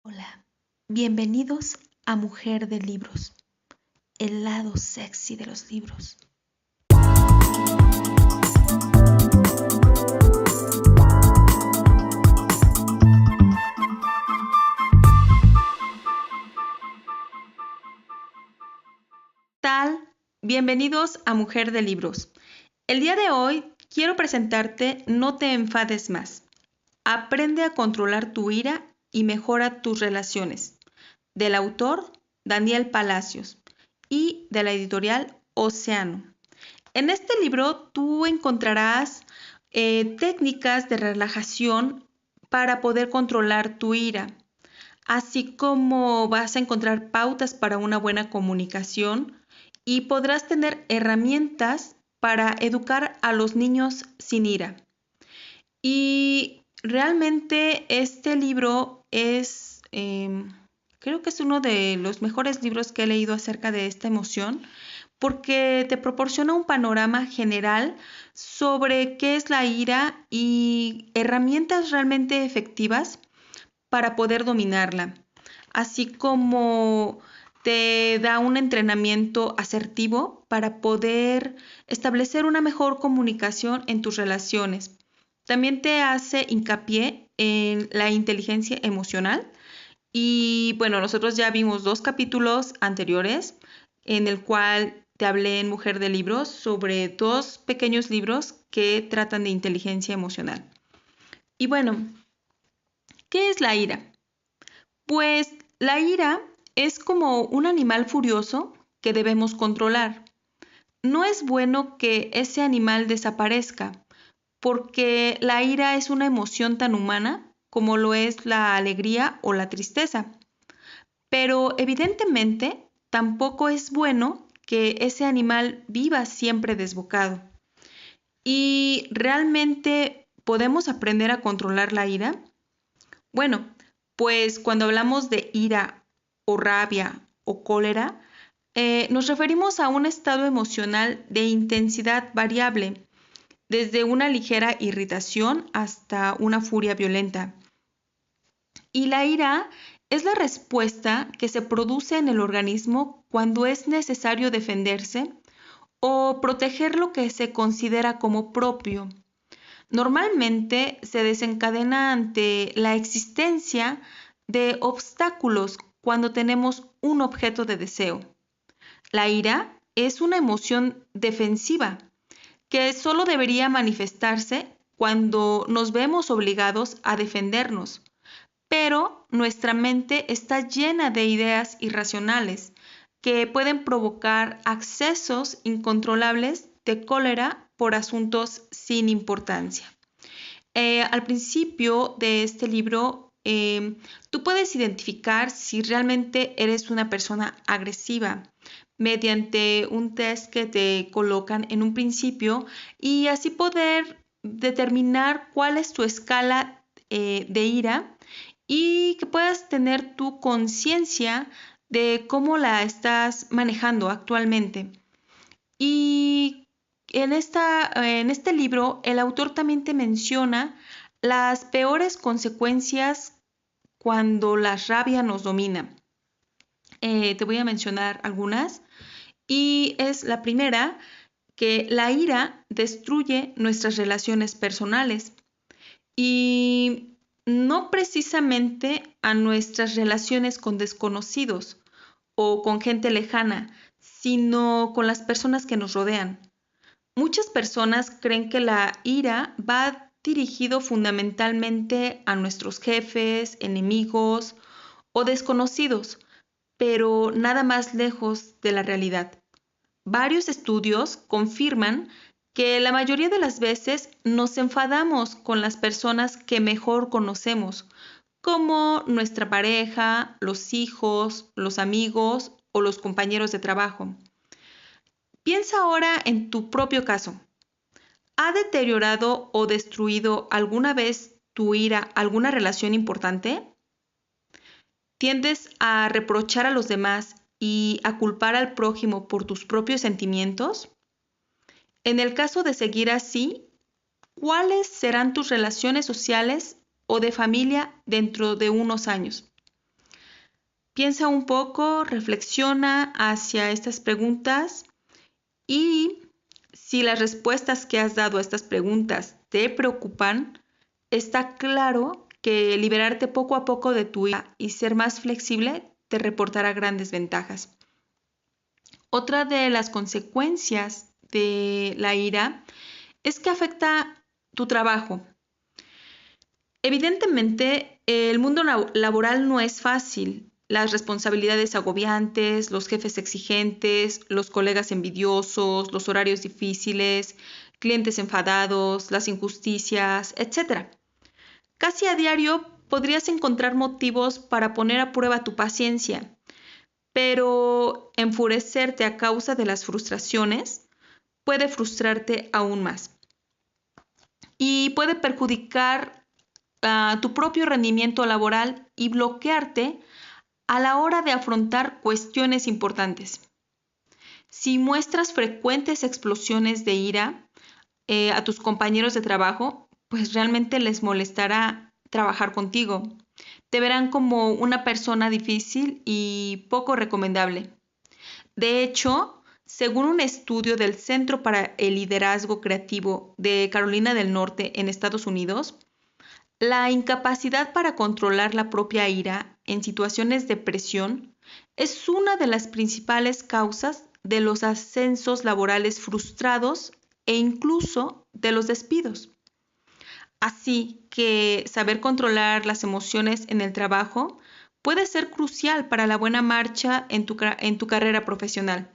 Hola, bienvenidos a Mujer de Libros, el lado sexy de los libros. ¿Tal? Bienvenidos a Mujer de Libros. El día de hoy quiero presentarte No te enfades más. Aprende a controlar tu ira y mejora tus relaciones. Del autor Daniel Palacios y de la editorial Océano. En este libro tú encontrarás técnicas de relajación para poder controlar tu ira, así como vas a encontrar pautas para una buena comunicación y podrás tener herramientas para educar a los niños sin ira. Y realmente este libro es, creo que es uno de los mejores libros que he leído acerca de esta emoción, porque te proporciona un panorama general sobre qué es la ira y herramientas realmente efectivas para poder dominarla, así como te da un entrenamiento asertivo para poder establecer una mejor comunicación en tus relaciones. También te hace hincapié en la inteligencia emocional y bueno, nosotros ya vimos 2 capítulos anteriores en el cual te hablé en Mujer de Libros sobre 2 pequeños libros que tratan de inteligencia emocional. Y bueno, ¿qué es la ira? Pues la ira es como un animal furioso que debemos controlar. No es bueno que ese animal desaparezca, porque la ira es una emoción tan humana como lo es la alegría o la tristeza. Pero evidentemente tampoco es bueno que ese animal viva siempre desbocado. ¿Y realmente podemos aprender a controlar la ira? Bueno, pues cuando hablamos de ira o rabia o cólera, nos referimos a un estado emocional de intensidad variable, desde una ligera irritación hasta una furia violenta. Y la ira es la respuesta que se produce en el organismo cuando es necesario defenderse o proteger lo que se considera como propio. Normalmente se desencadena ante la existencia de obstáculos cuando tenemos un objeto de deseo. La ira es una emoción defensiva que solo debería manifestarse cuando nos vemos obligados a defendernos, pero nuestra mente está llena de ideas irracionales que pueden provocar accesos incontrolables de cólera por asuntos sin importancia. Al principio de este libro, tú puedes identificar si realmente eres una persona agresiva mediante un test que te colocan en un principio y así poder determinar cuál es tu escala de ira y que puedas tener tu conciencia de cómo la estás manejando actualmente. Y en este libro, el autor también te menciona las peores consecuencias cuando la rabia nos domina. Te voy a mencionar algunas. Y es la primera, que la ira destruye nuestras relaciones personales. Y no precisamente a nuestras relaciones con desconocidos o con gente lejana, sino con las personas que nos rodean. Muchas personas creen que la ira va dirigido fundamentalmente a nuestros jefes, enemigos o desconocidos, pero nada más lejos de la realidad. Varios estudios confirman que la mayoría de las veces nos enfadamos con las personas que mejor conocemos, como nuestra pareja, los hijos, los amigos o los compañeros de trabajo. Piensa ahora en tu propio caso. ¿Ha deteriorado o destruido alguna vez tu ira alguna relación importante? ¿Tiendes a reprochar a los demás y a culpar al prójimo por tus propios sentimientos? En el caso de seguir así, ¿cuáles serán tus relaciones sociales o de familia dentro de unos años? Piensa un poco, reflexiona hacia estas preguntas y si las respuestas que has dado a estas preguntas te preocupan, está claro que liberarte poco a poco de tu ira y ser más flexible te reportará grandes ventajas. Otra de las consecuencias de la ira es que afecta tu trabajo. Evidentemente, el mundo laboral no es fácil. Las responsabilidades agobiantes, los jefes exigentes, los colegas envidiosos, los horarios difíciles, clientes enfadados, las injusticias, etc. Casi a diario podrías encontrar motivos para poner a prueba tu paciencia, pero enfurecerte a causa de las frustraciones puede frustrarte aún más y puede perjudicar tu propio rendimiento laboral y bloquearte a la hora de afrontar cuestiones importantes. Si muestras frecuentes explosiones de ira a tus compañeros de trabajo, pues realmente les molestará trabajar contigo. Te verán como una persona difícil y poco recomendable. De hecho, según un estudio del Centro para el Liderazgo Creativo de Carolina del Norte en Estados Unidos, la incapacidad para controlar la propia ira en situaciones de presión es una de las principales causas de los ascensos laborales frustrados e incluso de los despidos. Así que saber controlar las emociones en el trabajo puede ser crucial para la buena marcha en tu carrera profesional.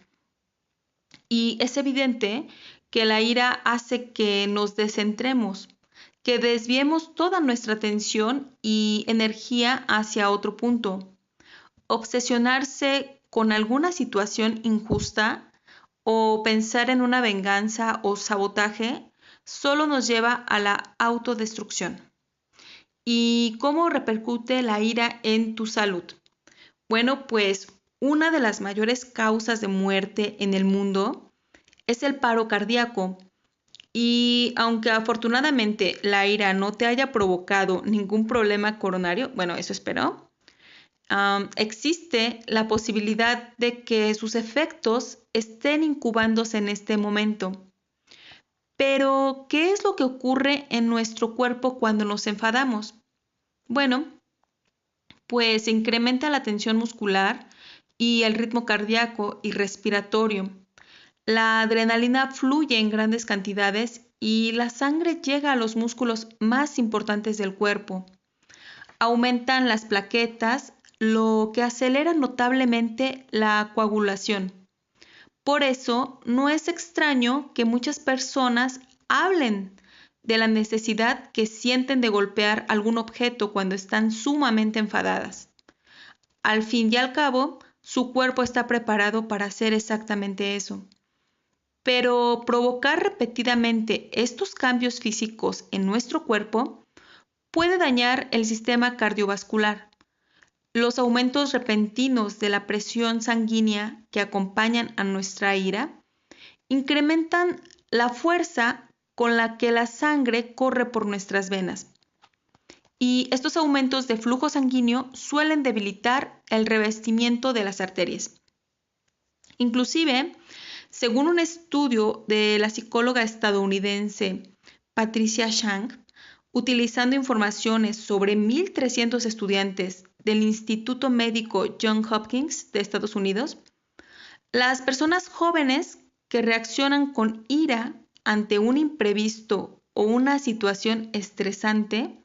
Y es evidente que la ira hace que nos descentremos, que desviemos toda nuestra atención y energía hacia otro punto. Obsesionarse con alguna situación injusta o pensar en una venganza o sabotaje solo nos lleva a la autodestrucción. ¿Y cómo repercute la ira en tu salud? Bueno, pues una de las mayores causas de muerte en el mundo es el paro cardíaco. Y aunque afortunadamente la ira no te haya provocado ningún problema coronario, bueno, eso espero, existe la posibilidad de que sus efectos estén incubándose en este momento. Pero, ¿qué es lo que ocurre en nuestro cuerpo cuando nos enfadamos? Bueno, pues se incrementa la tensión muscular y el ritmo cardíaco y respiratorio. La adrenalina fluye en grandes cantidades y la sangre llega a los músculos más importantes del cuerpo. Aumentan las plaquetas, lo que acelera notablemente la coagulación. Por eso, no es extraño que muchas personas hablen de la necesidad que sienten de golpear algún objeto cuando están sumamente enfadadas. Al fin y al cabo, su cuerpo está preparado para hacer exactamente eso. Pero provocar repetidamente estos cambios físicos en nuestro cuerpo puede dañar el sistema cardiovascular. Los aumentos repentinos de la presión sanguínea que acompañan a nuestra ira incrementan la fuerza con la que la sangre corre por nuestras venas. Y estos aumentos de flujo sanguíneo suelen debilitar el revestimiento de las arterias. Inclusive, según un estudio de la psicóloga estadounidense Patricia Chang, utilizando informaciones sobre 1,300 estudiantes del Instituto Médico Johns Hopkins de Estados Unidos, las personas jóvenes que reaccionan con ira ante un imprevisto o una situación estresante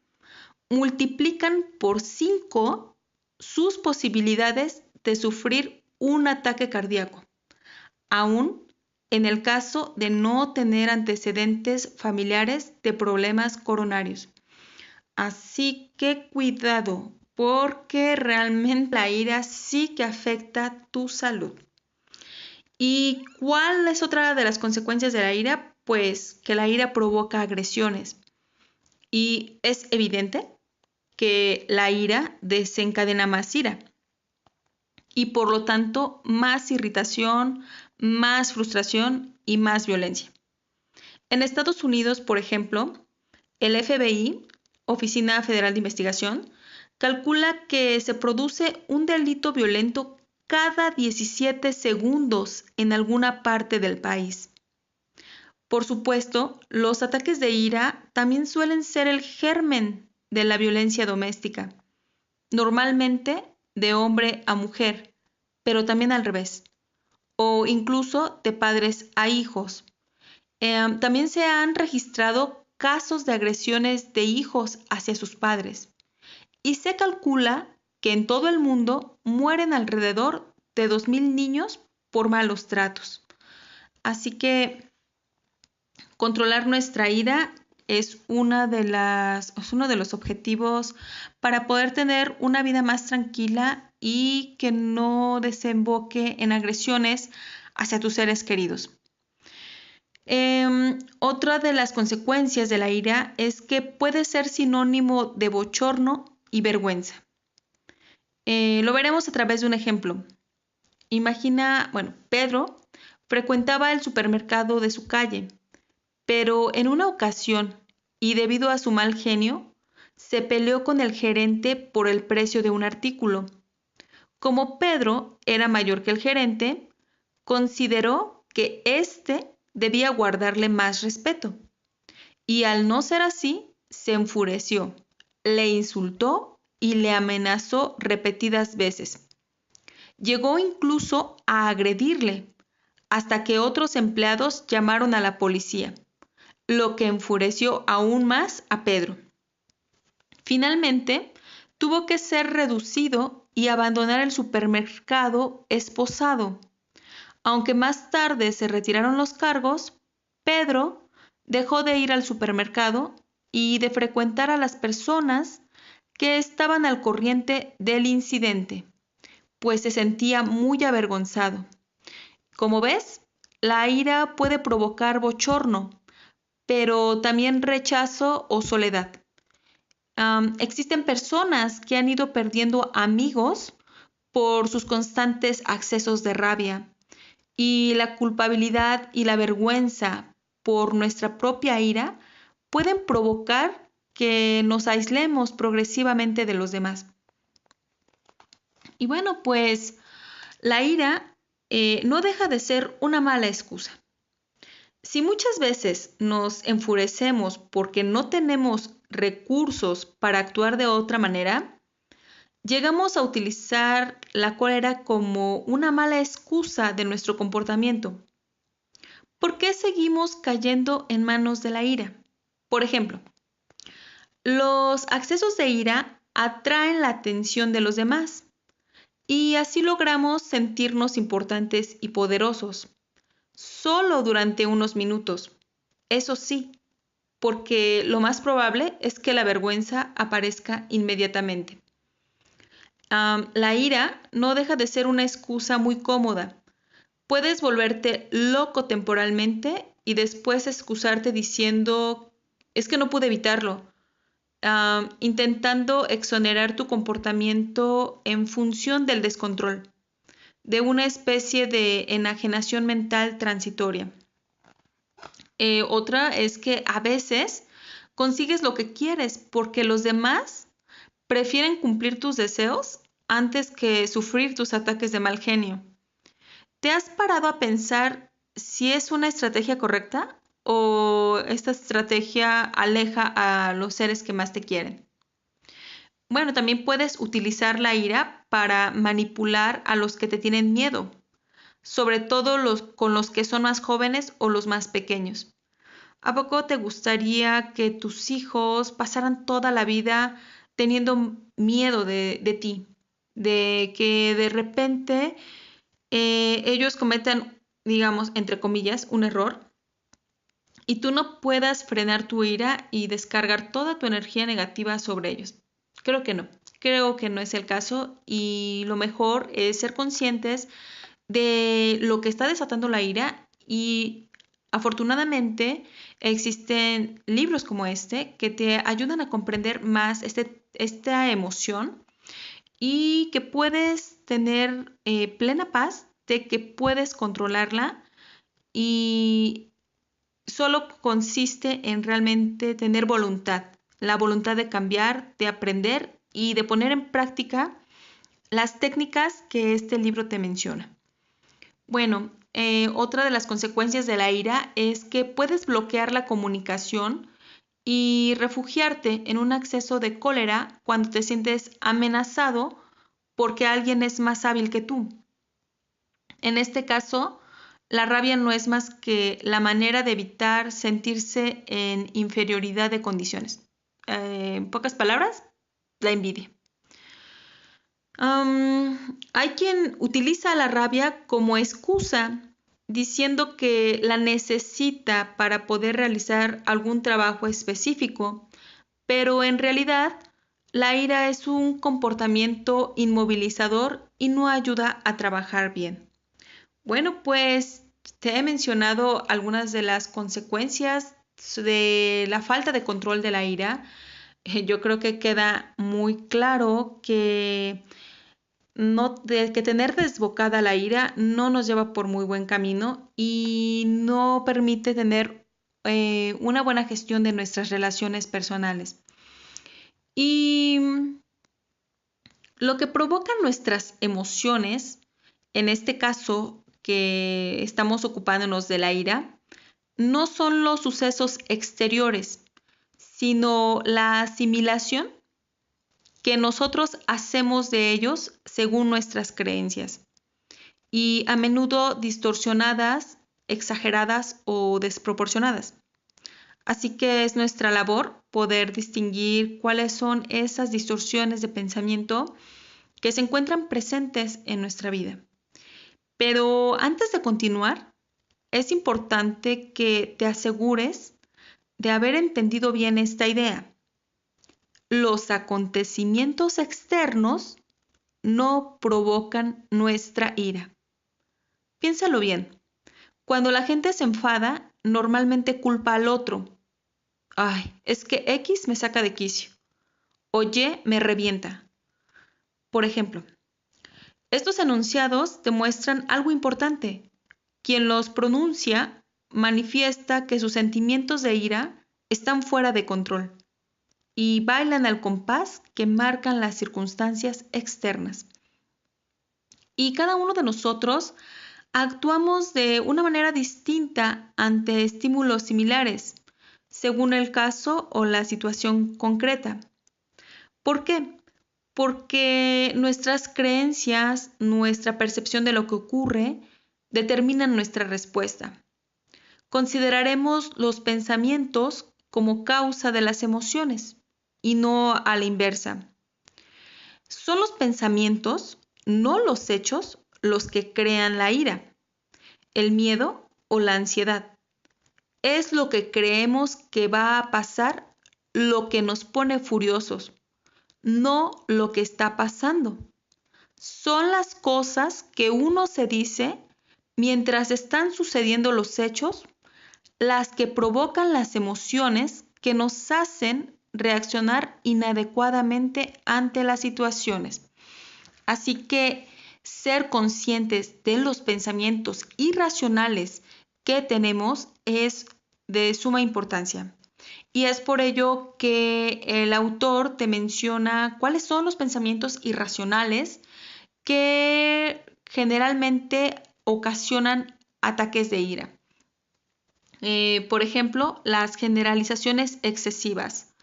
multiplican por 5 sus posibilidades de sufrir un ataque cardíaco, aún en el caso de no tener antecedentes familiares de problemas coronarios. Así que cuidado, porque realmente la ira sí que afecta tu salud. ¿Y cuál es otra de las consecuencias de la ira? Pues que la ira provoca agresiones. Y es evidente que la ira desencadena más ira y por lo tanto más irritación, más frustración y más violencia. En Estados Unidos, por ejemplo, el FBI, Oficina Federal de Investigación, calcula que se produce un delito violento cada 17 segundos en alguna parte del país. Por supuesto, los ataques de ira también suelen ser el germen de la violencia doméstica, normalmente de hombre a mujer, pero también al revés, o incluso de padres a hijos. También se han registrado casos de agresiones de hijos hacia sus padres y se calcula que en todo el mundo mueren alrededor de 2.000 niños por malos tratos. Así que controlar nuestra ira es uno de los objetivos para poder tener una vida más tranquila y que no desemboque en agresiones hacia tus seres queridos. Otra de las consecuencias de la ira es que puede ser sinónimo de bochorno y vergüenza. Lo veremos a través de un ejemplo. Imagina, Pedro frecuentaba el supermercado de su calle, pero en una ocasión, y debido a su mal genio, se peleó con el gerente por el precio de un artículo. Como Pedro era mayor que el gerente, consideró que éste debía guardarle más respeto. Y al no ser así, se enfureció, le insultó y le amenazó repetidas veces. Llegó incluso a agredirle, hasta que otros empleados llamaron a la policía, lo que enfureció aún más a Pedro. Finalmente, tuvo que ser reducido y abandonar el supermercado esposado. Aunque más tarde se retiraron los cargos, Pedro dejó de ir al supermercado y de frecuentar a las personas que estaban al corriente del incidente, pues se sentía muy avergonzado. Como ves, la ira puede provocar bochorno, pero también rechazo o soledad. Existen personas que han ido perdiendo amigos por sus constantes accesos de rabia. Y la culpabilidad y la vergüenza por nuestra propia ira pueden provocar que nos aislemos progresivamente de los demás. Y pues la ira no deja de ser una mala excusa. Si muchas veces nos enfurecemos porque no tenemos recursos para actuar de otra manera, llegamos a utilizar la cólera como una mala excusa de nuestro comportamiento. ¿Por qué seguimos cayendo en manos de la ira? Por ejemplo, los accesos de ira atraen la atención de los demás y así logramos sentirnos importantes y poderosos, solo durante unos minutos. Eso sí, porque lo más probable es que la vergüenza aparezca inmediatamente. La ira no deja de ser una excusa muy cómoda. Puedes volverte loco temporalmente y después excusarte diciendo, es que no pude evitarlo, intentando exonerar tu comportamiento en función del descontrol, de una especie de enajenación mental transitoria. Otra es que a veces consigues lo que quieres porque los demás prefieren cumplir tus deseos antes que sufrir tus ataques de mal genio. ¿Te has parado a pensar si es una estrategia correcta o esta estrategia aleja a los seres que más te quieren? También puedes utilizar la ira para manipular a los que te tienen miedo, sobre todo con los que son más jóvenes o los más pequeños. ¿A poco te gustaría que tus hijos pasaran toda la vida teniendo miedo de ti? De que de repente ellos cometan, digamos, entre comillas, un error y tú no puedas frenar tu ira y descargar toda tu energía negativa sobre ellos. Creo que no es el caso y lo mejor es ser conscientes de lo que está desatando la ira y afortunadamente existen libros como este que te ayudan a comprender más esta emoción y que puedes tener plena paz de que puedes controlarla y solo consiste en realmente tener voluntad, la voluntad de cambiar, de aprender y de poner en práctica las técnicas que este libro te menciona. Bueno, otra de las consecuencias de la ira es que puedes bloquear la comunicación y refugiarte en un acceso de cólera cuando te sientes amenazado porque alguien es más hábil que tú. En este caso, la rabia no es más que la manera de evitar sentirse en inferioridad de condiciones. En pocas palabras, la envidia. Hay quien utiliza la rabia como excusa, diciendo que la necesita para poder realizar algún trabajo específico, pero en realidad la ira es un comportamiento inmovilizador y no ayuda a trabajar bien. Bueno, pues te he mencionado algunas de las consecuencias de la falta de control de la ira. Yo creo que queda muy claro que que tener desbocada la ira no nos lleva por muy buen camino y no permite tener una buena gestión de nuestras relaciones personales. Y lo que provoca nuestras emociones, en este caso que estamos ocupándonos de la ira, no son los sucesos exteriores, sino la asimilación que nosotros hacemos de ellos según nuestras creencias y a menudo distorsionadas, exageradas o desproporcionadas. Así que es nuestra labor poder distinguir cuáles son esas distorsiones de pensamiento que se encuentran presentes en nuestra vida. Pero antes de continuar, es importante que te asegures de haber entendido bien esta idea. Los acontecimientos externos no provocan nuestra ira. Piénsalo bien. Cuando la gente se enfada, normalmente culpa al otro. Ay, es que X me saca de quicio. O Y me revienta. Por ejemplo, estos enunciados demuestran algo importante. Quien los pronuncia manifiesta que sus sentimientos de ira están fuera de control y bailan al compás que marcan las circunstancias externas. Y cada uno de nosotros actuamos de una manera distinta ante estímulos similares, según el caso o la situación concreta. ¿Por qué? Porque nuestras creencias, nuestra percepción de lo que ocurre, determinan nuestra respuesta. Consideraremos los pensamientos como causa de las emociones y no a la inversa. Son los pensamientos, no los hechos, los que crean la ira, el miedo o la ansiedad. Es lo que creemos que va a pasar lo que nos pone furiosos, no lo que está pasando. Son las cosas que uno se dice mientras están sucediendo los hechos, las que provocan las emociones que nos hacen reaccionar inadecuadamente ante las situaciones. Así que ser conscientes de los pensamientos irracionales que tenemos es de suma importancia. Y es por ello que el autor te menciona cuáles son los pensamientos irracionales que generalmente ocasionan ataques de ira. Por ejemplo, las generalizaciones excesivas.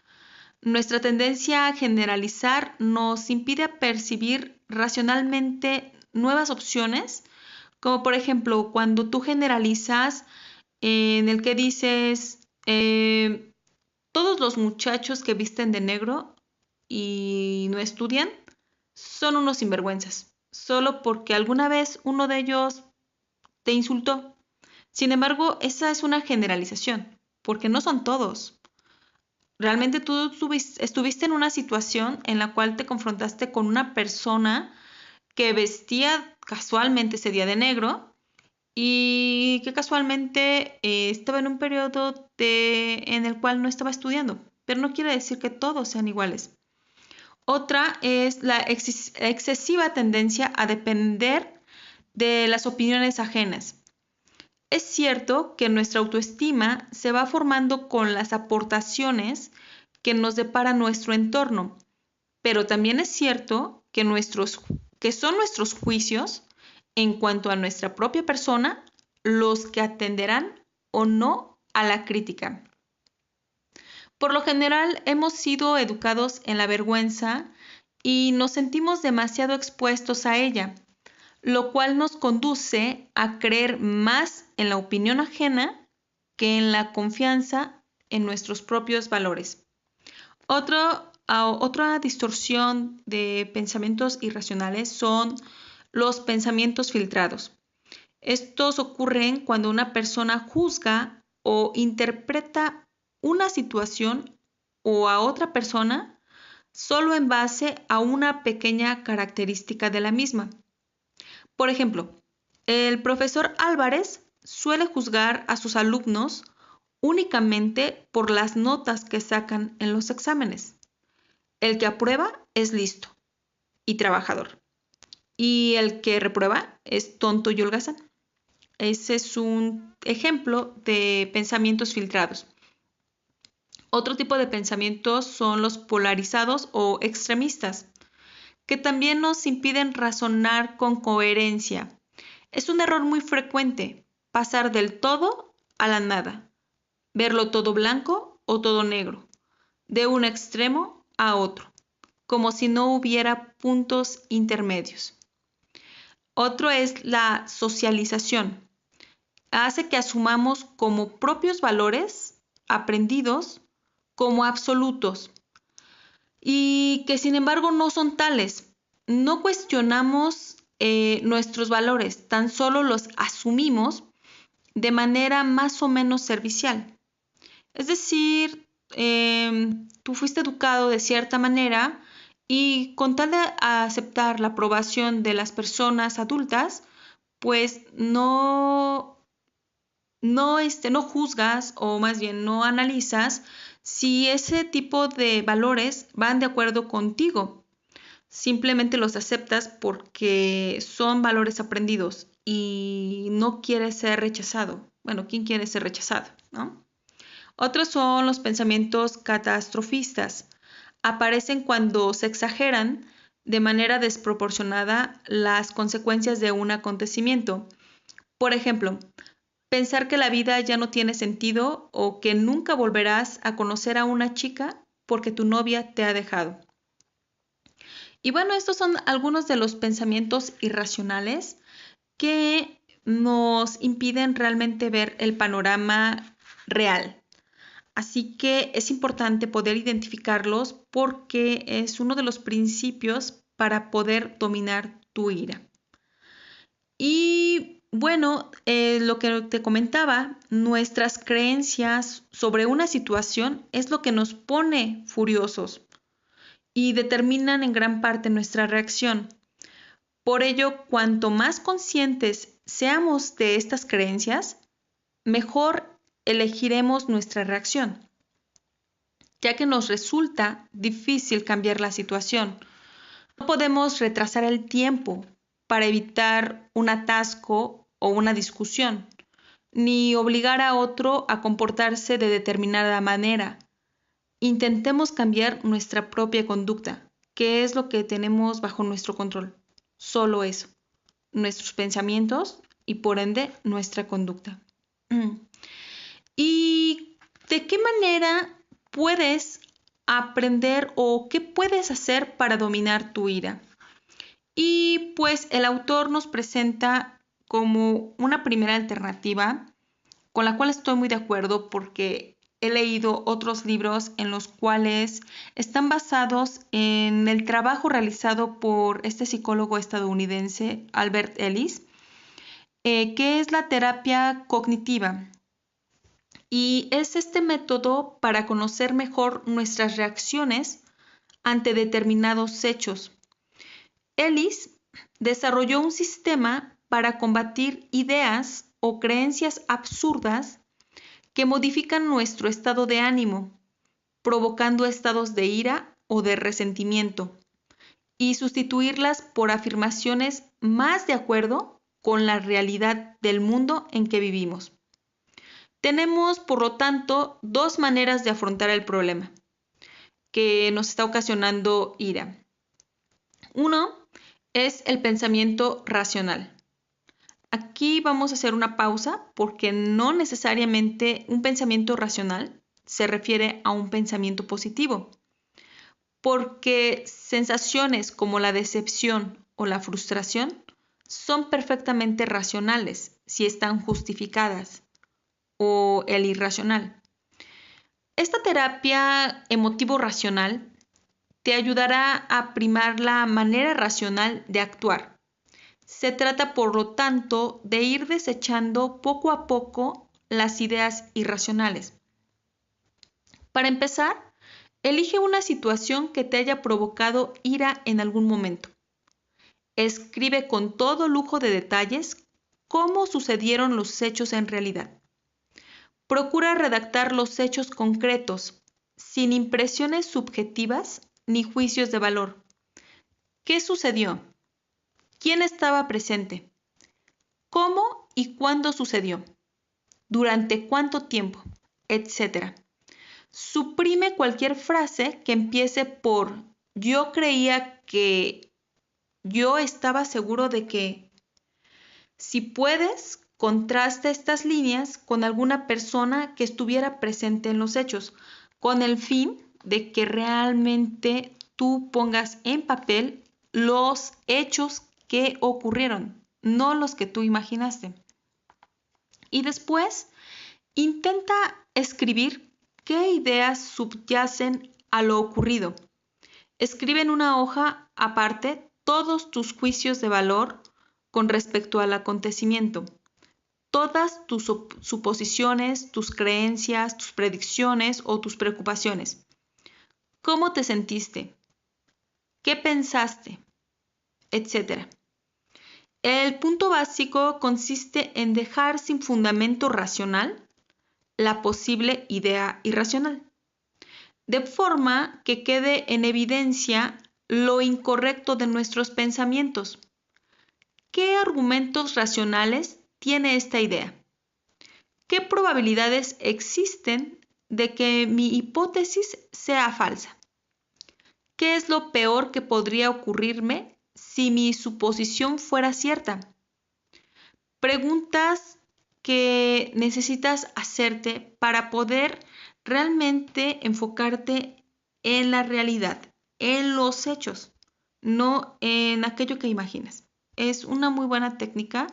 Nuestra tendencia a generalizar nos impide percibir racionalmente nuevas opciones, como por ejemplo cuando tú generalizas en el que dices todos los muchachos que visten de negro y no estudian son unos sinvergüenzas, solo porque alguna vez uno de ellos te insultó. Sin embargo, esa es una generalización, porque no son todos. Realmente tú estuviste en una situación en la cual te confrontaste con una persona que vestía casualmente ese día de negro y que casualmente estaba en un periodo en el cual no estaba estudiando, pero no quiere decir que todos sean iguales. Otra es la excesiva tendencia a depender de las opiniones ajenas. Es cierto que nuestra autoestima se va formando con las aportaciones que nos depara nuestro entorno, pero también es cierto que son nuestros juicios en cuanto a nuestra propia persona los que atenderán o no a la crítica. Por lo general hemos sido educados en la vergüenza y nos sentimos demasiado expuestos a ella, lo cual nos conduce a creer más en la opinión ajena que en la confianza en nuestros propios valores. Otra distorsión de pensamientos irracionales son los pensamientos filtrados. Estos ocurren cuando una persona juzga o interpreta una situación o a otra persona solo en base a una pequeña característica de la misma. Por ejemplo, el profesor Álvarez suele juzgar a sus alumnos únicamente por las notas que sacan en los exámenes. El que aprueba es listo y trabajador. Y el que reprueba es tonto y holgazán. Ese es un ejemplo de pensamientos filtrados. Otro tipo de pensamientos son los polarizados o extremistas, que también nos impiden razonar con coherencia. Es un error muy frecuente pasar del todo a la nada, verlo todo blanco o todo negro, de un extremo a otro, como si no hubiera puntos intermedios. Otro es la socialización. Hace que asumamos como propios valores aprendidos como absolutos y que sin embargo no son tales. No cuestionamos nuestros valores, tan solo los asumimos de manera más o menos servicial. Es decir, tú fuiste educado de cierta manera y con tal de aceptar la aprobación de las personas adultas, pues no juzgas o más bien no analizas si ese tipo de valores van de acuerdo contigo. Simplemente los aceptas porque son valores aprendidos y no quieres ser rechazado. Bueno, ¿quién quiere ser rechazado, no? Otros son los pensamientos catastrofistas. Aparecen cuando se exageran de manera desproporcionada las consecuencias de un acontecimiento. Por ejemplo, pensar que la vida ya no tiene sentido o que nunca volverás a conocer a una chica porque tu novia te ha dejado. Y bueno, estos son algunos de los pensamientos irracionales que nos impiden realmente ver el panorama real. Así que es importante poder identificarlos porque es uno de los principios para poder dominar tu ira. Y bueno, lo que te comentaba, nuestras creencias sobre una situación es lo que nos pone furiosos y determinan en gran parte nuestra reacción. Por ello, cuanto más conscientes seamos de estas creencias, mejor elegiremos nuestra reacción, ya que nos resulta difícil cambiar la situación. No podemos retrasar el tiempo para evitar un atasco o una discusión, ni obligar a otro a comportarse de determinada manera. Intentemos cambiar nuestra propia conducta, que es lo que tenemos bajo nuestro control. Solo eso, nuestros pensamientos y por ende nuestra conducta. ¿Y de qué manera puedes aprender o qué puedes hacer para dominar tu ira? Y pues el autor nos presenta como una primera alternativa con la cual estoy muy de acuerdo porque he leído otros libros en los cuales están basados en el trabajo realizado por este psicólogo estadounidense Albert Ellis, que es la terapia cognitiva. Y es este método para conocer mejor nuestras reacciones ante determinados hechos. Ellis desarrolló un sistema para combatir ideas o creencias absurdas que modifican nuestro estado de ánimo, provocando estados de ira o de resentimiento, y sustituirlas por afirmaciones más de acuerdo con la realidad del mundo en que vivimos. Tenemos, por lo tanto, dos maneras de afrontar el problema. que nos está ocasionando ira. Uno es el pensamiento racional. Aquí vamos a hacer una pausa porque no necesariamente un pensamiento racional se refiere a un pensamiento positivo, porque sensaciones como la decepción o la frustración son perfectamente racionales si están justificadas, o el irracional. Esta terapia emotivo-racional te ayudará a primar la manera racional de actuar. Se trata, por lo tanto, de ir desechando poco a poco las ideas irracionales. Para empezar, elige una situación que te haya provocado ira en algún momento. Escribe con todo lujo de detalles cómo sucedieron los hechos en realidad. Procura redactar los hechos concretos, sin impresiones subjetivas ni juicios de valor. ¿Qué sucedió? ¿Quién estaba presente? ¿Cómo y cuándo sucedió? ¿Durante cuánto tiempo? Etcétera. Suprime cualquier frase que empiece por yo creía que, yo estaba seguro de que. Si puedes, contrasta estas líneas con alguna persona que estuviera presente en los hechos, con el fin de que realmente tú pongas en papel los hechos que ocurrieron, no los que tú imaginaste. Y después, intenta escribir qué ideas subyacen a lo ocurrido. Escribe en una hoja aparte todos tus juicios de valor con respecto al acontecimiento, todas tus suposiciones, tus creencias, tus predicciones o tus preocupaciones. ¿Cómo te sentiste? ¿Qué pensaste? Etcétera. El punto básico consiste en dejar sin fundamento racional la posible idea irracional, de forma que quede en evidencia lo incorrecto de nuestros pensamientos. ¿Qué argumentos racionales tiene esta idea? ¿Qué probabilidades existen de que mi hipótesis sea falsa? ¿Qué es lo peor que podría ocurrirme si mi suposición fuera cierta? Preguntas que necesitas hacerte para poder realmente enfocarte en la realidad, en los hechos, no en aquello que imaginas. Es una muy buena técnica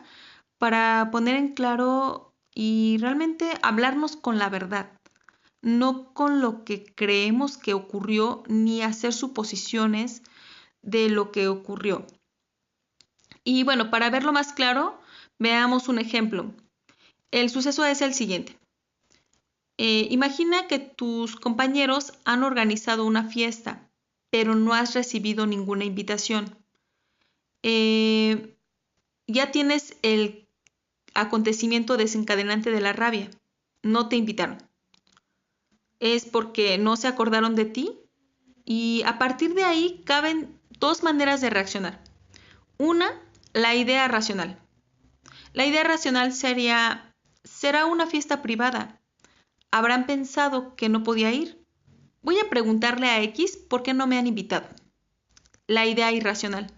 para poner en claro y realmente hablarnos con la verdad, no con lo que creemos que ocurrió ni hacer suposiciones de lo que ocurrió. Y bueno, para verlo más claro, veamos un ejemplo. El suceso es el siguiente. Imagina que tus compañeros han organizado una fiesta, pero no has recibido ninguna invitación. Ya tienes el acontecimiento desencadenante de la rabia. No te invitaron. Es porque no se acordaron de ti y a partir de ahí caben dos maneras de reaccionar. Una, la idea racional. La idea racional será una fiesta privada. Habrán pensado que no podía ir. Voy a preguntarle a X por qué no me han invitado. La idea irracional.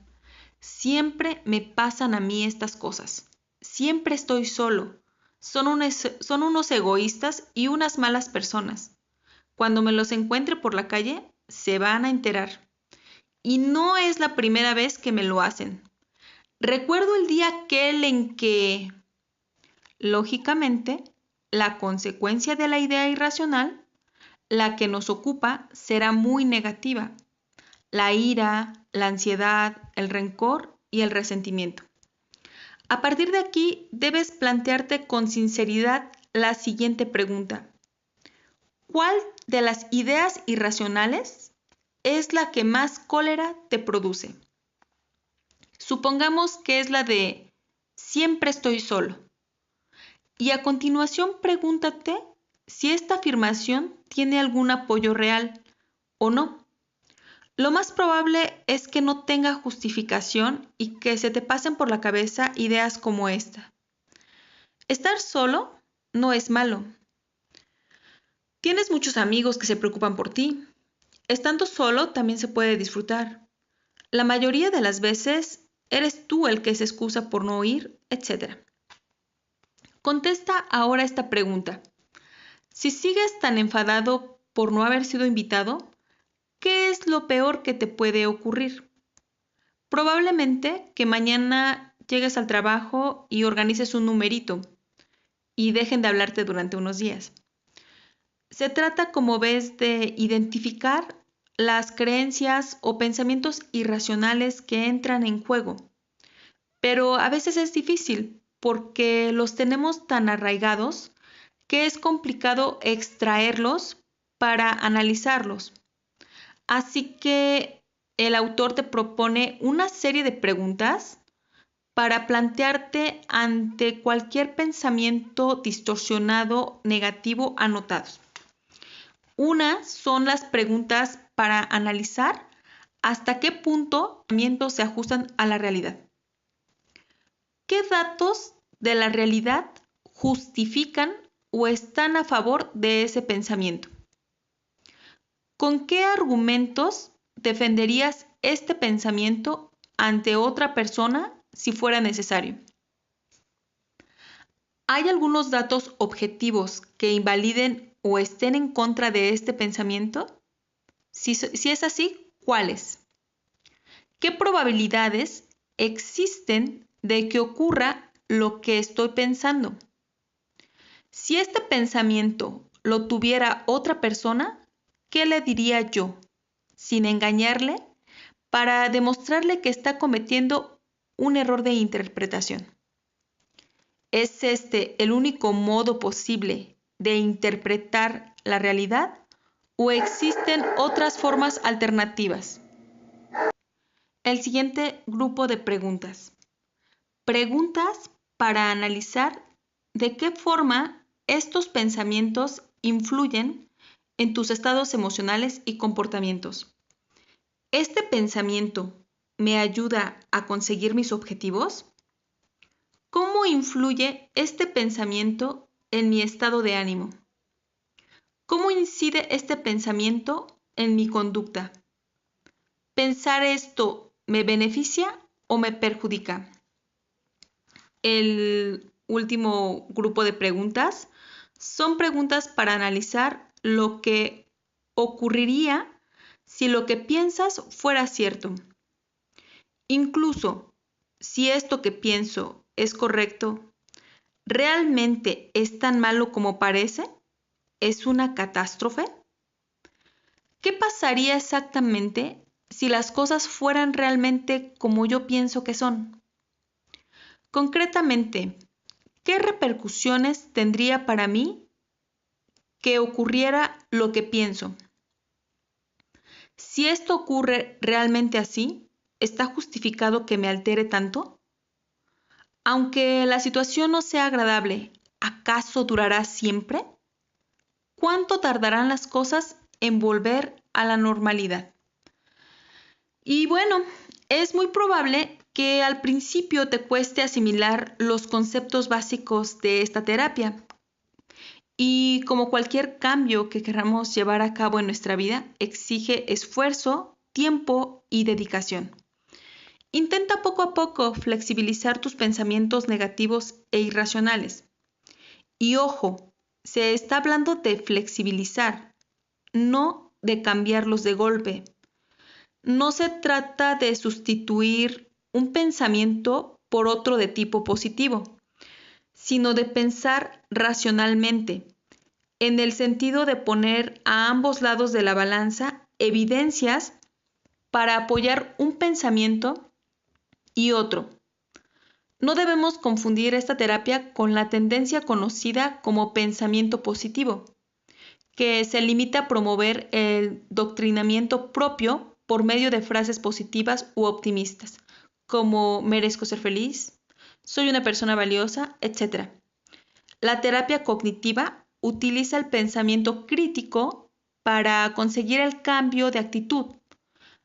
Siempre me pasan a mí estas cosas. Siempre estoy solo. Son unos egoístas y unas malas personas. Cuando me los encuentre por la calle, se van a enterar. Y no es la primera vez que me lo hacen. Recuerdo el día aquel en que, lógicamente, la consecuencia de la idea irracional, la que nos ocupa, será muy negativa. La ira, la ansiedad, el rencor y el resentimiento. A partir de aquí, debes plantearte con sinceridad la siguiente pregunta. ¿Cuál de las ideas irracionales es la que más cólera te produce? Supongamos que es la de siempre estoy solo. Y a continuación pregúntate si esta afirmación tiene algún apoyo real o no. Lo más probable es que no tenga justificación y que se te pasen por la cabeza ideas como esta. Estar solo no es malo. Tienes muchos amigos que se preocupan por ti. Estando solo también se puede disfrutar. La mayoría de las veces eres tú el que se excusa por no ir, etc. Contesta ahora esta pregunta. Si sigues tan enfadado por no haber sido invitado, ¿qué es lo peor que te puede ocurrir? Probablemente que mañana llegues al trabajo y organices un numerito y dejen de hablarte durante unos días. Se trata, como ves, de identificar las creencias o pensamientos irracionales que entran en juego. Pero a veces es difícil porque los tenemos tan arraigados que es complicado extraerlos para analizarlos. Así que el autor te propone una serie de preguntas para plantearte ante cualquier pensamiento distorsionado, negativo, anotados. Unas son las preguntas para analizar hasta qué punto los pensamientos se ajustan a la realidad. ¿Qué datos de la realidad justifican o están a favor de ese pensamiento? ¿Con qué argumentos defenderías este pensamiento ante otra persona si fuera necesario? ¿Hay algunos datos objetivos que invaliden o estén en contra de este pensamiento? Si es así, ¿cuáles? ¿Qué probabilidades existen de que ocurra lo que estoy pensando? Si este pensamiento lo tuviera otra persona, ¿qué le diría yo, sin engañarle, para demostrarle que está cometiendo un error de interpretación? ¿Es este el único modo posible de interpretar la realidad o existen otras formas alternativas? El siguiente grupo de preguntas. Preguntas para analizar de qué forma estos pensamientos influyen en tus estados emocionales y comportamientos. ¿Este pensamiento me ayuda a conseguir mis objetivos? ¿Cómo influye este pensamiento en mi estado de ánimo? ¿Cómo incide este pensamiento en mi conducta? ¿Pensar esto me beneficia o me perjudica? El último grupo de preguntas son preguntas para analizar lo que ocurriría si lo que piensas fuera cierto. Incluso si esto que pienso es correcto, ¿realmente es tan malo como parece? ¿Es una catástrofe? ¿Qué pasaría exactamente si las cosas fueran realmente como yo pienso que son? Concretamente, ¿qué repercusiones tendría para mí que ocurriera lo que pienso? Si esto ocurre realmente así, ¿está justificado que me altere tanto? Aunque la situación no sea agradable, ¿acaso durará siempre? ¿Cuánto tardarán las cosas en volver a la normalidad? Y bueno, es muy probable que al principio te cueste asimilar los conceptos básicos de esta terapia. Y como cualquier cambio que queramos llevar a cabo en nuestra vida, exige esfuerzo, tiempo y dedicación. Intenta poco a poco flexibilizar tus pensamientos negativos e irracionales. Y ojo, se está hablando de flexibilizar, no de cambiarlos de golpe. No se trata de sustituir un pensamiento por otro de tipo positivo, sino de pensar racionalmente, en el sentido de poner a ambos lados de la balanza evidencias para apoyar un pensamiento y otro. No debemos confundir esta terapia con la tendencia conocida como pensamiento positivo, que se limita a promover el doctrinamiento propio por medio de frases positivas u optimistas, como merezco ser feliz, soy una persona valiosa, etc. La terapia cognitiva utiliza el pensamiento crítico para conseguir el cambio de actitud.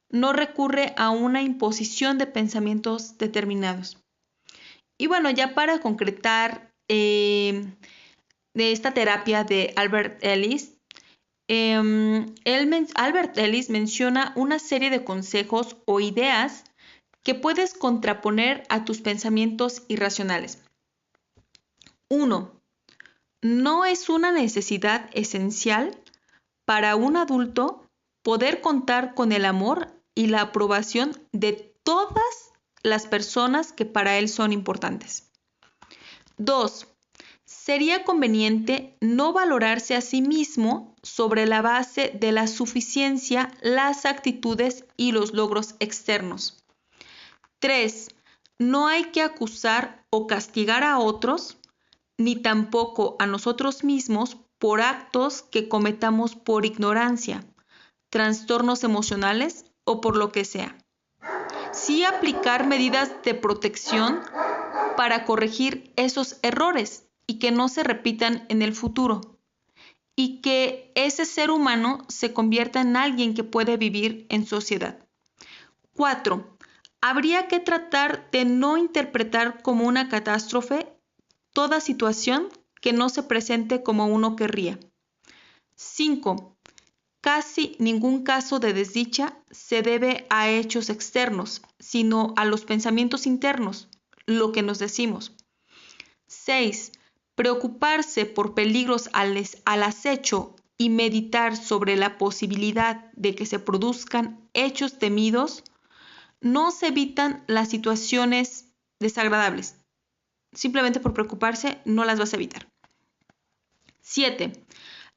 No recurre a una imposición de pensamientos determinados. Y bueno, ya para concretar de esta terapia de Albert Ellis, Albert Ellis menciona una serie de consejos o ideas que puedes contraponer a tus pensamientos irracionales. 1. No es una necesidad esencial para un adulto poder contar con el amor y la aprobación de todas las personas que para él son importantes. 2. Sería conveniente no valorarse a sí mismo sobre la base de la suficiencia, las actitudes y los logros externos. 3. No hay que acusar o castigar a otros, ni tampoco a nosotros mismos por actos que cometamos por ignorancia, trastornos emocionales o por lo que sea. Sí aplicar medidas de protección para corregir esos errores y que no se repitan en el futuro, y que ese ser humano se convierta en alguien que puede vivir en sociedad. 4. Habría que tratar de no interpretar como una catástrofe toda situación que no se presente como uno querría. 5. Casi ningún caso de desdicha se debe a hechos externos, sino a los pensamientos internos, lo que nos decimos. 6. Preocuparse por peligros al acecho y meditar sobre la posibilidad de que se produzcan hechos temidos no se evitan las situaciones desagradables. Simplemente por preocuparse no las vas a evitar. 7.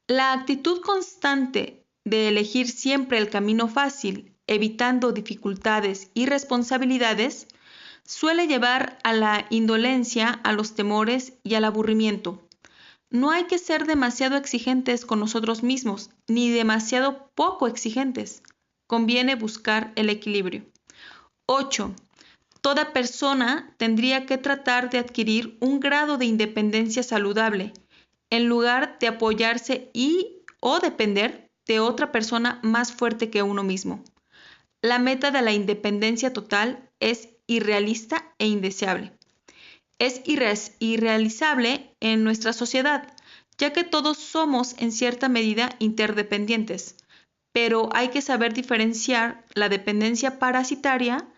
La actitud constante de elegir siempre el camino fácil, evitando dificultades y responsabilidades, suele llevar a la indolencia, a los temores y al aburrimiento. No hay que ser demasiado exigentes con nosotros mismos, ni demasiado poco exigentes. Conviene buscar el equilibrio. 8. Toda persona tendría que tratar de adquirir un grado de independencia saludable, en lugar de apoyarse o depender de otra persona más fuerte que uno mismo. La meta de la independencia total es irrealista e indeseable. Es irrealizable en nuestra sociedad, ya que todos somos en cierta medida interdependientes, pero hay que saber diferenciar la dependencia parasitaria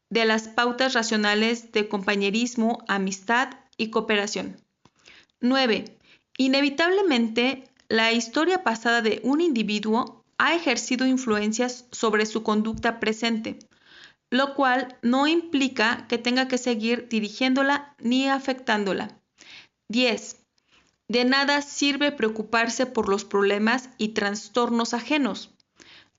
de las pautas racionales de compañerismo, amistad y cooperación. 9. Inevitablemente, la historia pasada de un individuo ha ejercido influencias sobre su conducta presente, lo cual no implica que tenga que seguir dirigiéndola ni afectándola. 10. De nada sirve preocuparse por los problemas y trastornos ajenos.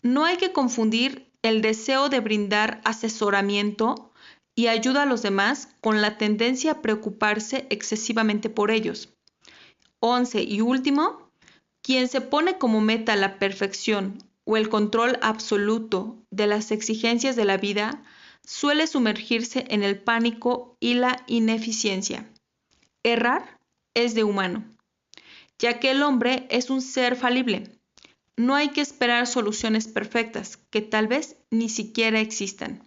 No hay que confundir el deseo de brindar asesoramiento y ayuda a los demás con la tendencia a preocuparse excesivamente por ellos. 11. Y último, quien se pone como meta la perfección o el control absoluto de las exigencias de la vida suele sumergirse en el pánico y la ineficiencia. Errar es de humano, ya que el hombre es un ser falible. No hay que esperar soluciones perfectas, que tal vez ni siquiera existan.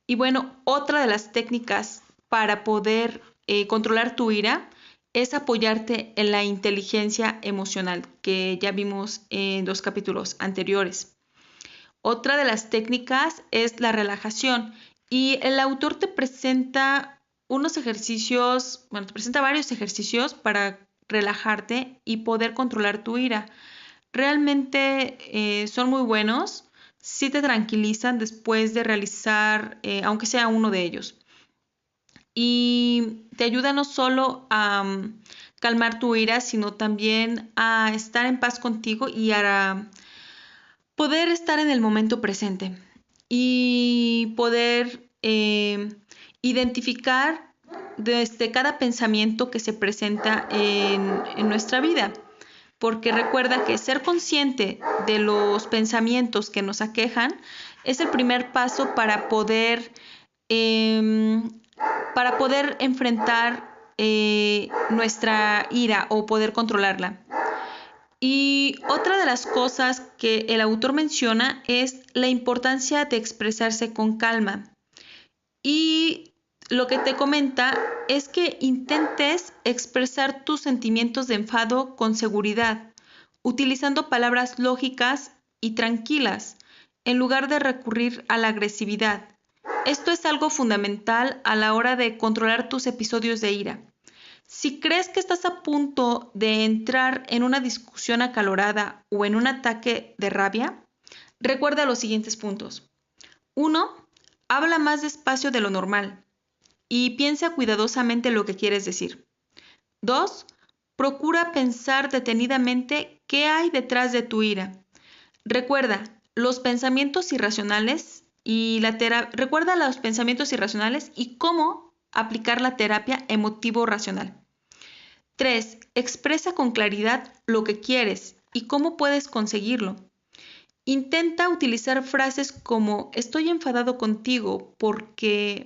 Y bueno, otra de las técnicas para poder controlar tu ira es apoyarte en la inteligencia emocional, que ya vimos en 2 capítulos anteriores. Otra de las técnicas es la relajación. Y el autor te presenta unos ejercicios, te presenta varios ejercicios para relajarte y poder controlar tu ira. Realmente son muy buenos, sí te tranquilizan después de realizar, aunque sea uno de ellos. Y te ayuda no solo a calmar tu ira, sino también a estar en paz contigo y a poder estar en el momento presente y poder identificar desde cada pensamiento que se presenta en nuestra vida. Porque recuerda que ser consciente de los pensamientos que nos aquejan es el primer paso para poder enfrentar nuestra ira o poder controlarla. Y otra de las cosas que el autor menciona es la importancia de expresarse con calma. Y lo que te comenta es que intentes expresar tus sentimientos de enfado con seguridad. utilizando palabras lógicas y tranquilas, en lugar de recurrir a la agresividad. Esto es algo fundamental a la hora de controlar tus episodios de ira. Si crees que estás a punto de entrar en una discusión acalorada o en un ataque de rabia, recuerda los siguientes puntos. 1. Habla más despacio de lo normal y piensa cuidadosamente lo que quieres decir. 2. Procura pensar detenidamente qué hay detrás de tu ira. Recuerda los pensamientos irracionales y cómo aplicar la terapia emotivo-racional. 3. Expresa con claridad lo que quieres y cómo puedes conseguirlo. Intenta utilizar frases como estoy enfadado contigo porque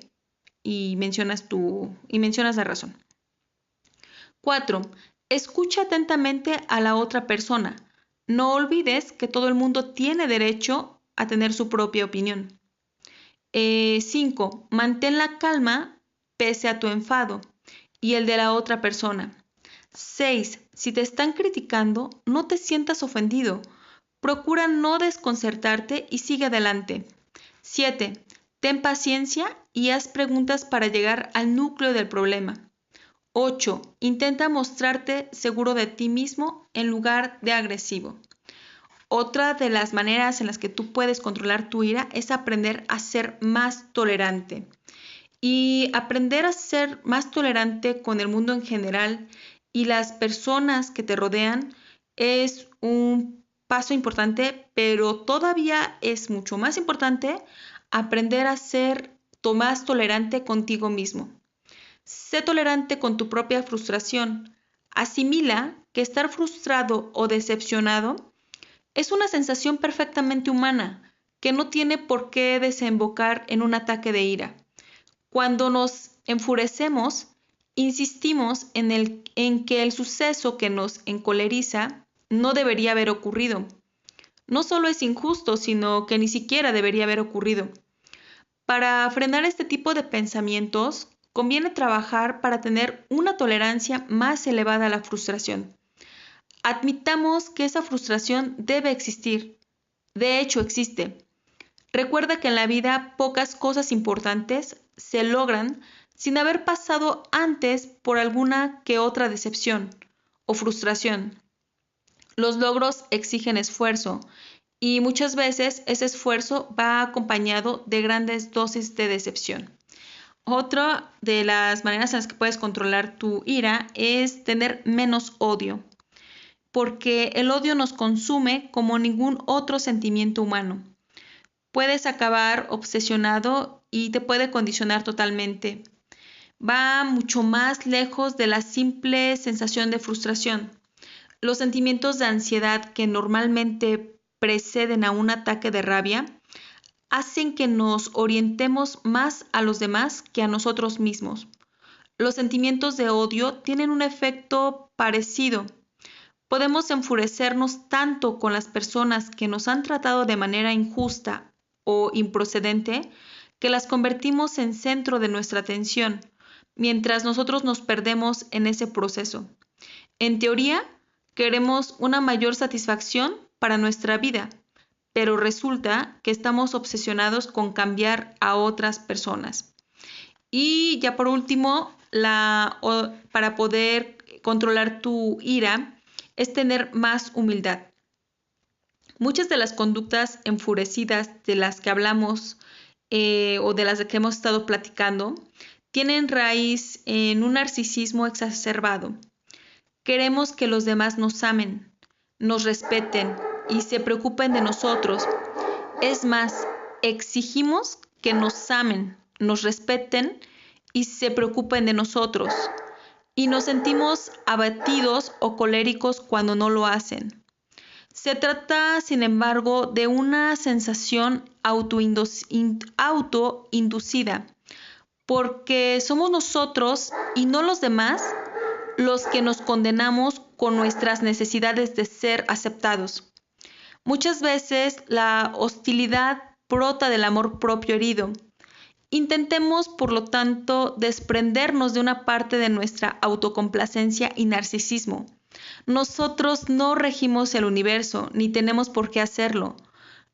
y mencionas la razón. 4. Escucha atentamente a la otra persona. No olvides que todo el mundo tiene derecho a tener su propia opinión. 5. Mantén la calma pese a tu enfado y el de la otra persona. 6. Si te están criticando, no te sientas ofendido. Procura no desconcertarte y sigue adelante. 7. Ten paciencia y haz preguntas para llegar al núcleo del problema. 8. Intenta mostrarte seguro de ti mismo en lugar de agresivo. Otra de las maneras en las que tú puedes controlar tu ira es aprender a ser más tolerante. Y aprender a ser más tolerante con el mundo en general y las personas que te rodean es un paso importante, pero todavía es mucho más importante aprender a ser más tolerante contigo mismo. Sé tolerante con tu propia frustración. Asimila que estar frustrado o decepcionado es una sensación perfectamente humana que no tiene por qué desembocar en un ataque de ira. Cuando nos enfurecemos, insistimos en que el suceso que nos encoleriza no debería haber ocurrido. No solo es injusto, sino que ni siquiera debería haber ocurrido. Para frenar este tipo de pensamientos, conviene trabajar para tener una tolerancia más elevada a la frustración. Admitamos que esa frustración debe existir. De hecho, existe. Recuerda que en la vida pocas cosas importantes se logran sin haber pasado antes por alguna que otra decepción o frustración. Los logros exigen esfuerzo y muchas veces ese esfuerzo va acompañado de grandes dosis de decepción. Otra de las maneras en las que puedes controlar tu ira es tener menos odio, porque el odio nos consume como ningún otro sentimiento humano. Puedes acabar obsesionado y te puede condicionar totalmente. Va mucho más lejos de la simple sensación de frustración. Los sentimientos de ansiedad que normalmente preceden a un ataque de rabia hacen que nos orientemos más a los demás que a nosotros mismos. Los sentimientos de odio tienen un efecto parecido. Podemos enfurecernos tanto con las personas que nos han tratado de manera injusta o improcedente que las convertimos en centro de nuestra atención, mientras nosotros nos perdemos en ese proceso. En teoría, queremos una mayor satisfacción para nuestra vida, pero resulta que estamos obsesionados con cambiar a otras personas. Y ya por último, para poder controlar tu ira, es tener más humildad. Muchas de las conductas enfurecidas de las que hablamos o de las que hemos estado platicando tienen raíz en un narcisismo exacerbado. Queremos que los demás nos amen, nos respeten y se preocupen de nosotros. Es más, exigimos que nos amen, nos respeten y se preocupen de nosotros. Y nos sentimos abatidos o coléricos cuando no lo hacen. Se trata, sin embargo, de una sensación autoinducida, porque somos nosotros y no los demás los que nos condenamos con nuestras necesidades de ser aceptados. Muchas veces la hostilidad brota del amor propio herido. Intentemos, por lo tanto, desprendernos de una parte de nuestra autocomplacencia y narcisismo. Nosotros no regimos el universo, ni tenemos por qué hacerlo.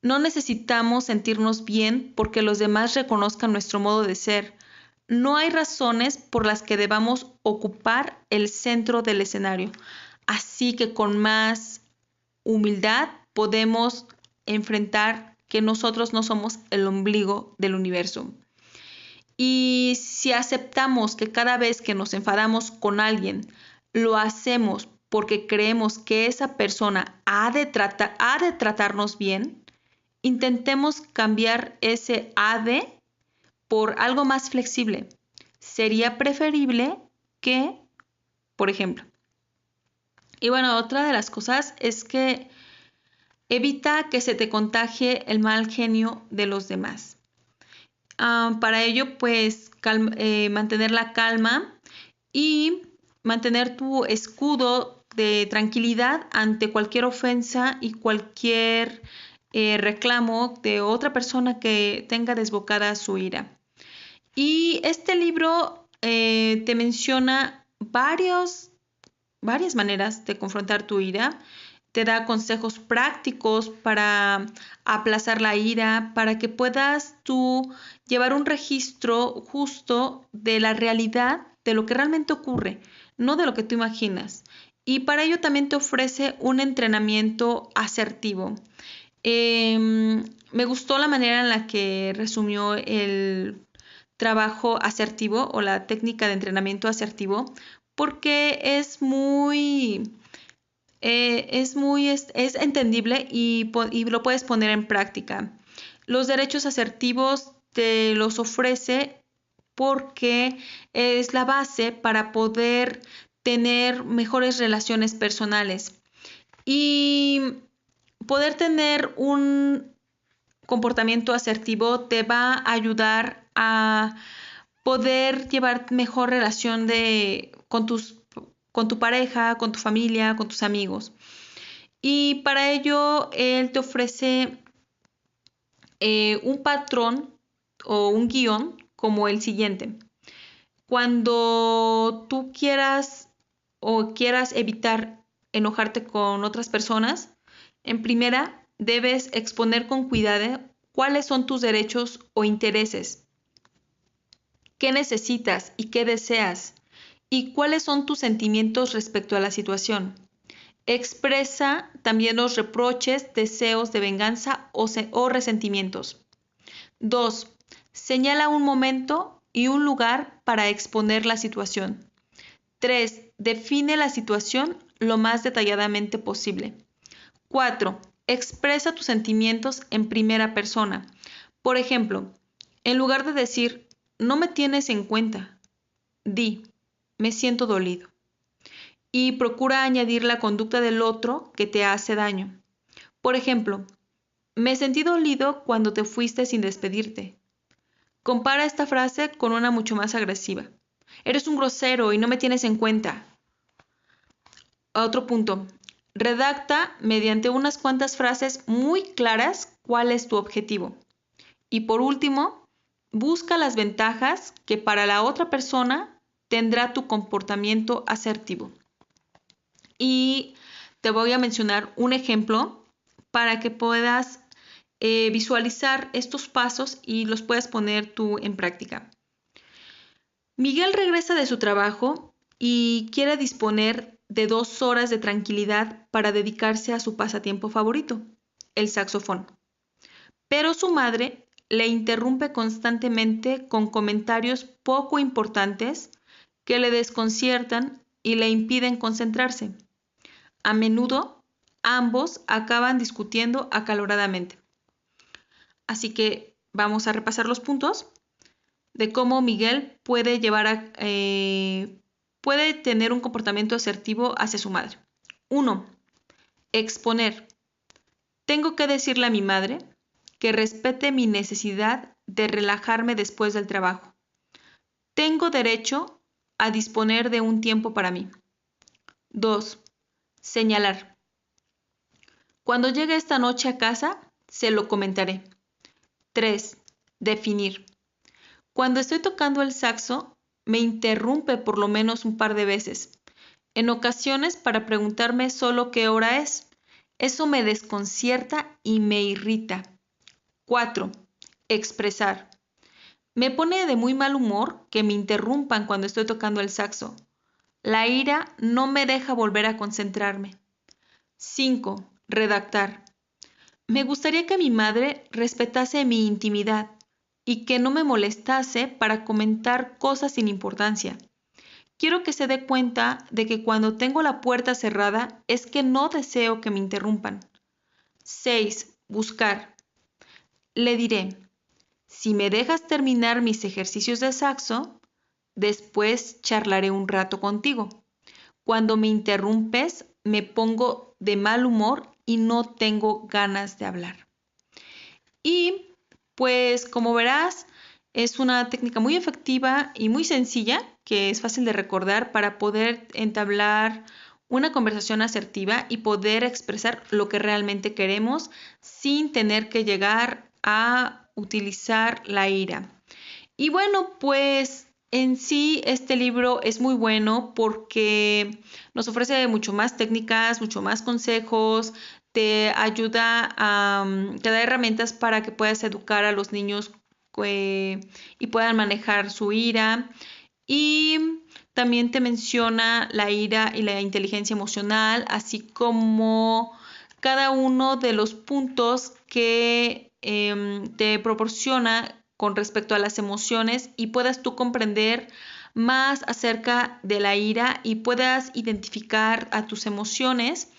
No necesitamos sentirnos bien porque los demás reconozcan nuestro modo de ser. No hay razones por las que debamos ocupar el centro del escenario. Así que con más humildad podemos enfrentar que nosotros no somos el ombligo del universo. Y si aceptamos que cada vez que nos enfadamos con alguien, lo hacemos porque creemos que esa persona ha de tratarnos bien, intentemos cambiar ese ha de por algo más flexible. Sería preferible que, por ejemplo. Y bueno, otra de las cosas es que evita que se te contagie el mal genio de los demás. Para ello, pues, mantener la calma y mantener tu escudo de tranquilidad ante cualquier ofensa y cualquier reclamo de otra persona que tenga desbocada su ira. Y este libro te menciona varias maneras de confrontar tu ira. Te da consejos prácticos para aplazar la ira, para que puedas tú llevar un registro justo de la realidad, de lo que realmente ocurre, no de lo que tú imaginas. Y para ello también te ofrece un entrenamiento asertivo. Me gustó la manera en la que resumió el trabajo asertivo o la técnica de entrenamiento asertivo, porque es entendible y lo puedes poner en práctica. Los derechos asertivos te los ofrece porque es la base para poder tener mejores relaciones personales y poder tener un comportamiento asertivo te va a ayudar a poder llevar mejor relación con tu pareja, con tu familia, con tus amigos. Y para ello él te ofrece un patrón o un guión como el siguiente. Cuando tú quieras evitar enojarte con otras personas, en primera debes exponer con cuidado cuáles son tus derechos o intereses, qué necesitas y qué deseas, y cuáles son tus sentimientos respecto a la situación. Expresa también los reproches, deseos de venganza o resentimientos. 2. Señala un momento y un lugar para exponer la situación. 3. Define la situación lo más detalladamente posible. 4. Expresa tus sentimientos en primera persona. Por ejemplo, en lugar de decir, no me tienes en cuenta, di, me siento dolido. Y procura añadir la conducta del otro que te hace daño. Por ejemplo, me sentí dolido cuando te fuiste sin despedirte. Compara esta frase con una mucho más agresiva. Eres un grosero y no me tienes en cuenta. Otro punto. Redacta mediante unas cuantas frases muy claras cuál es tu objetivo. Y por último, busca las ventajas que para la otra persona tendrá tu comportamiento asertivo. Y te voy a mencionar un ejemplo para que puedas visualizar estos pasos y los puedas poner tú en práctica. Miguel regresa de su trabajo y quiere disponer de 2 horas de tranquilidad para dedicarse a su pasatiempo favorito, el saxofón. Pero su madre le interrumpe constantemente con comentarios poco importantes que le desconciertan y le impiden concentrarse. A menudo, ambos acaban discutiendo acaloradamente. Así que vamos a repasar los puntos de cómo Miguel puede tener un comportamiento asertivo hacia su madre. 1. Exponer. Tengo que decirle a mi madre que respete mi necesidad de relajarme después del trabajo. Tengo derecho a disponer de un tiempo para mí. 2. Señalar. Cuando llegue esta noche a casa, se lo comentaré. 3. Definir. Cuando estoy tocando el saxo, me interrumpe por lo menos un par de veces. En ocasiones para preguntarme solo qué hora es. Eso me desconcierta y me irrita. 4. Expresar. Me pone de muy mal humor que me interrumpan cuando estoy tocando el saxo. La ira no me deja volver a concentrarme. 5. Redactar. Me gustaría que mi madre respetase mi intimidad y que no me molestase para comentar cosas sin importancia. Quiero que se dé cuenta de que cuando tengo la puerta cerrada es que no deseo que me interrumpan. 6. Buscar. Le diré, si me dejas terminar mis ejercicios de saxo, después charlaré un rato contigo. Cuando me interrumpes, me pongo de mal humor y no tengo ganas de hablar. Y pues como verás, es una técnica muy efectiva y muy sencilla, que es fácil de recordar para poder entablar una conversación asertiva y poder expresar lo que realmente queremos sin tener que llegar a utilizar la ira. Y bueno, pues en sí este libro es muy bueno porque nos ofrece mucho más técnicas, mucho más consejos, te ayuda te da herramientas para que puedas educar a los niños y puedan manejar su ira. Y también te menciona la ira y la inteligencia emocional, así como cada uno de los puntos que te proporciona con respecto a las emociones y puedas tú comprender más acerca de la ira y puedas identificar a tus emociones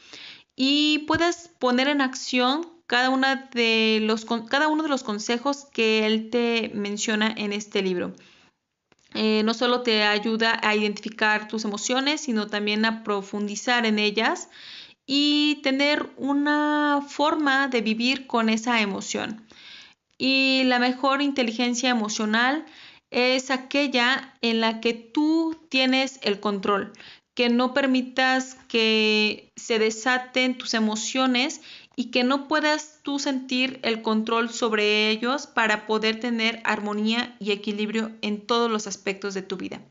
y puedas poner en acción cada uno de los consejos que él te menciona en este libro. No solo te ayuda a identificar tus emociones, sino también a profundizar en ellas y tener una forma de vivir con esa emoción. Y la mejor inteligencia emocional es aquella en la que tú tienes el control, que no permitas que se desaten tus emociones y que no puedas tú sentir el control sobre ellos para poder tener armonía y equilibrio en todos los aspectos de tu vida.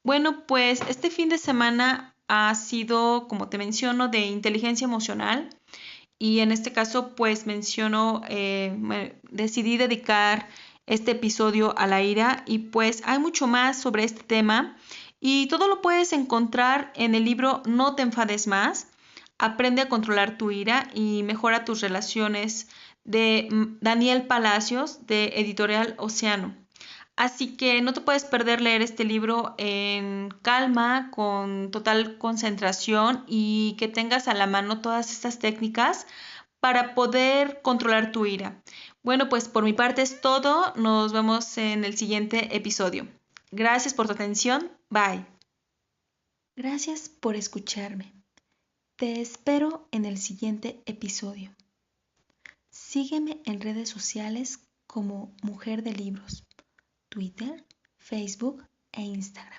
Bueno, pues este fin de semana ha sido, como te menciono, de inteligencia emocional. Y en este caso, pues decidí dedicar este episodio a la ira y pues hay mucho más sobre este tema y todo lo puedes encontrar en el libro No te enfades más, aprende a controlar tu ira y mejora tus relaciones de Daniel Palacios de Editorial Océano. Así que no te puedes perder leer este libro en calma, con total concentración y que tengas a la mano todas estas técnicas para poder controlar tu ira. Bueno, pues por mi parte es todo. Nos vemos en el siguiente episodio. Gracias por tu atención. Bye. Gracias por escucharme. Te espero en el siguiente episodio. Sígueme en redes sociales como Mujer de Libros, Twitter, Facebook e Instagram.